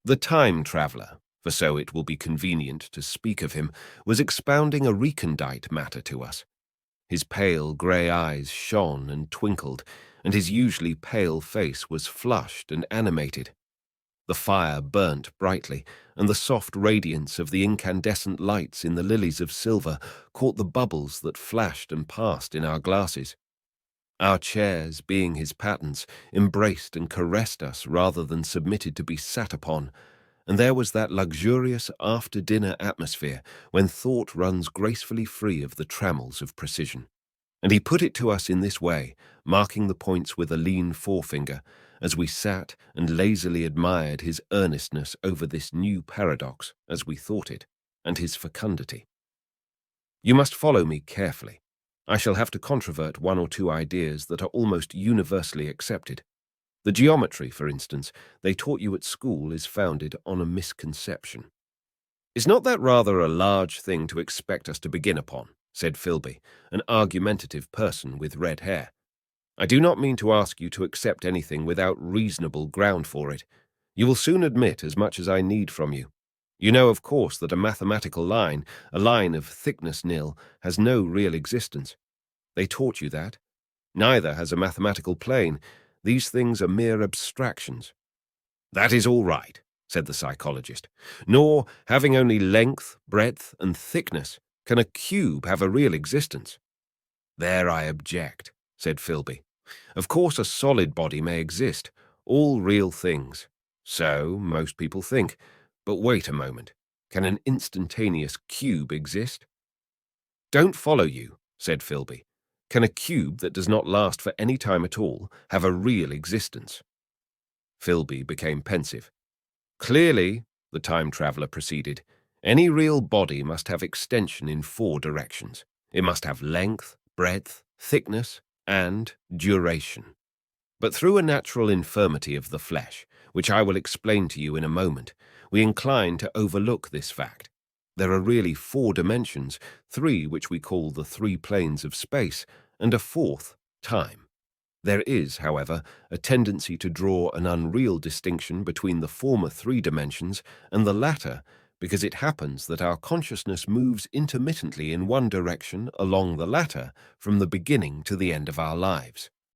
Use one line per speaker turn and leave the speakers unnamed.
The time traveller, for so it will be convenient to speak of him, was expounding a recondite matter to us. His pale grey eyes shone and twinkled, and his usually pale face was flushed and animated. The fire burnt brightly, and the soft radiance of the incandescent lights in the lilies of silver caught the bubbles that flashed and passed in our glasses. Our chairs, being his patterns, embraced and caressed us rather than submitted to be sat upon, and there was that luxurious after-dinner atmosphere when thought runs gracefully free of the trammels of precision. And he put it to us in this way, marking the points with a lean forefinger, as we sat and lazily admired his earnestness over this new paradox, as we thought it, and his fecundity. You must follow me carefully. I shall have to controvert one or two ideas that are almost universally accepted. The geometry, for instance, they taught you at school is founded on a misconception. "Is not that rather a large thing to expect us to begin upon?" said Philby, an argumentative person with red hair. "I do not mean to ask you to accept anything without reasonable ground for it. You will soon admit as much as I need from you. You know, of course, that a mathematical line, a line of thickness nil, has no real existence. They taught you that. Neither has a mathematical plane. These things are mere abstractions." "That is all right," said the psychologist. "Nor, having only length, breadth, and thickness, can a cube have a real existence." "There I object," said Philby. "Of course a solid body may exist, all real things. So most people think. But wait a moment. Can an instantaneous cube exist?" "Don't follow you," said Philby. "Can a cube that does not last for any time at all have a real existence?" Philby became pensive. "Clearly," the time traveller proceeded, "any real body must have extension in 4 directions. It must have length, breadth, thickness, and duration. But through a natural infirmity of the flesh, which I will explain to you in a moment, we incline to overlook this fact. There are really 4 dimensions, 3 which we call the 3 planes of space, and a 4th, time. There is, however, a tendency to draw an unreal distinction between the former 3 dimensions and the latter, because it happens that our consciousness moves intermittently in one direction along the latter from the beginning to the end of our lives.